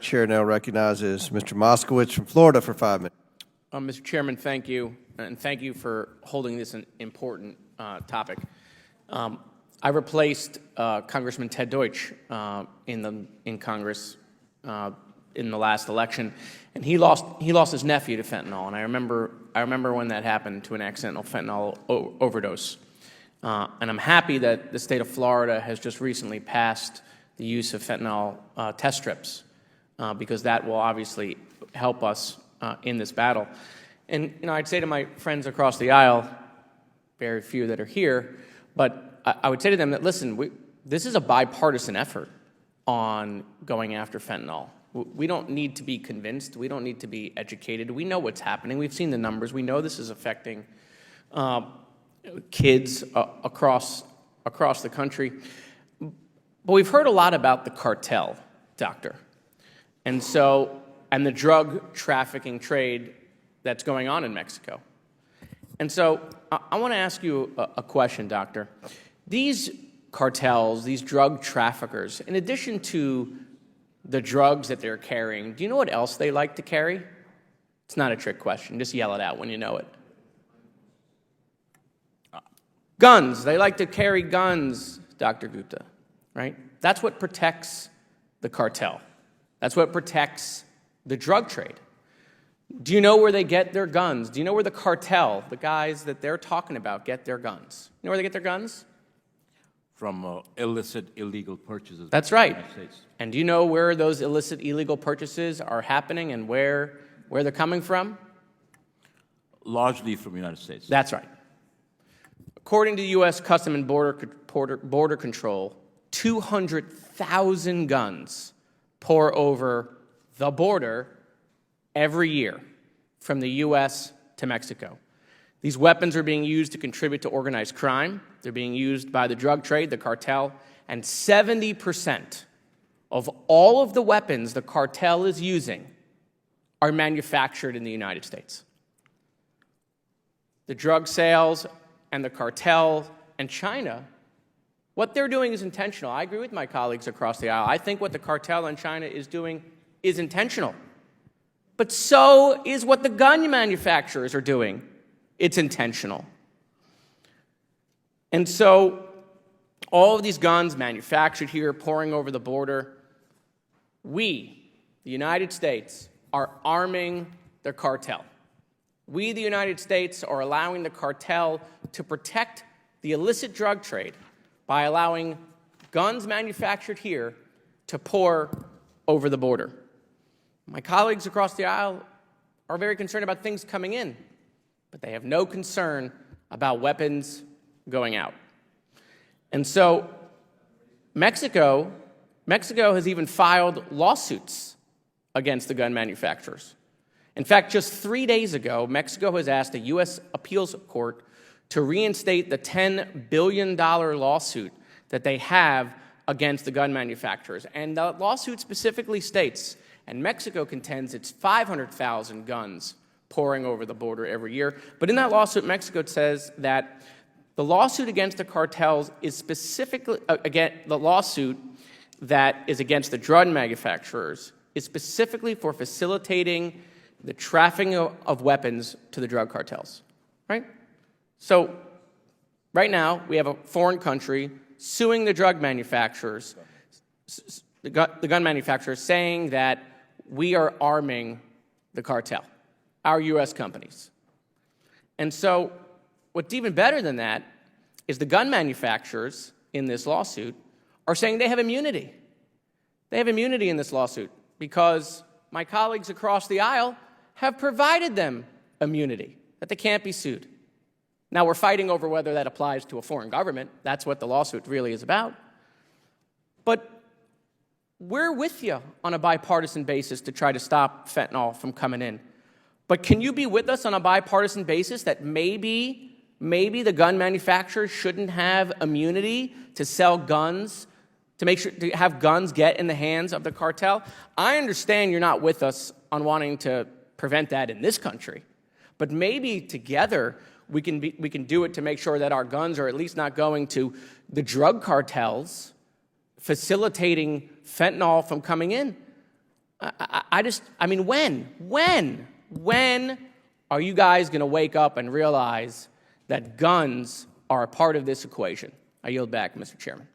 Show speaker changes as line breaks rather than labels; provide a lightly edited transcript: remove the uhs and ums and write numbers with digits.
Chair now recognizes Mr. Moskowitz from Florida for 5 minutes.
Mr. Chairman, thank you, and thank you for holding this an important topic. I replaced Congressman Ted Deutsch in Congress in the last election, and he lost his nephew to fentanyl. And I remember when that happened, to an accidental fentanyl overdose. And I'm happy that the state of Florida has just recently passed the use of fentanyl test strips, because that will obviously help us in this battle. And I'd say to my friends across the aisle, very few that are here, but I would say to them that, listen, this is a bipartisan effort on going after fentanyl. We don't need to be convinced. We don't need to be educated. We know what's happening. We've seen the numbers. We know this is affecting kids across the country. But we've heard a lot about the cartel, Doctor. And the drug trafficking trade that's going on in Mexico. And so I want to ask you a question, Doctor. These cartels, these drug traffickers, in addition to the drugs that they're carrying, do you know what else they like to carry? It's not a trick question. Just yell it out when you know it. Guns. They like to carry guns, Dr. Gupta, right? That's what protects the cartel. That's what protects the drug trade. Do you know where they get their guns? Do you know where the cartel, the guys that they're talking about, get their guns? You know where they get their guns?
From illicit, illegal purchases.
That's right.
In the United States. And
do you know where those illicit, illegal purchases are happening and where they're coming from?
Largely from the United States.
That's right. According to U.S. Custom and Border Control, 200,000 guns pour over the border every year from the U.S. to Mexico. These weapons are being used to contribute to organized crime. They're being used by the drug trade, the cartel, and 70% of all of the weapons the cartel is using are manufactured in the United States. The drug sales and the cartel and China, what they're doing is intentional. I agree with my colleagues across the aisle. I think what the cartel in China is doing is intentional. But so is what the gun manufacturers are doing. It's intentional. And so all of these guns manufactured here, pouring over the border, we, the United States, are arming the cartel. We, the United States, are allowing the cartel to protect the illicit drug trade by allowing guns manufactured here to pour over the border. My colleagues across the aisle are very concerned about things coming in, but they have no concern about weapons going out. And so Mexico has even filed lawsuits against the gun manufacturers. In fact, just 3 days ago, Mexico has asked a U.S. appeals court to reinstate the $10 billion lawsuit that they have against the gun manufacturers. And the lawsuit specifically states, and Mexico contends it's 500,000 guns pouring over the border every year. But in that lawsuit, Mexico says that the lawsuit against the cartels is specifically, the lawsuit that is against the drug manufacturers is specifically for facilitating the trafficking of weapons to the drug cartels, right? So right now, we have a foreign country suing the drug manufacturers, the gun manufacturers, saying that we are arming the cartel, our U.S. companies. And so what's even better than that is the gun manufacturers in this lawsuit are saying they have immunity. They have immunity in this lawsuit because my colleagues across the aisle have provided them immunity, that they can't be sued. Now, we're fighting over whether that applies to a foreign government. That's what the lawsuit really is about. But we're with you on a bipartisan basis to try to stop fentanyl from coming in. But can you be with us on a bipartisan basis that maybe the gun manufacturers shouldn't have immunity to sell guns, to make sure to have guns get in the hands of the cartel? I understand you're not with us on wanting to prevent that in this country, but maybe together we can do it to make sure that our guns are at least not going to the drug cartels, facilitating fentanyl from coming in. I mean, when are you guys going to wake up and realize that guns are a part of this equation? I yield back, Mr. Chairman.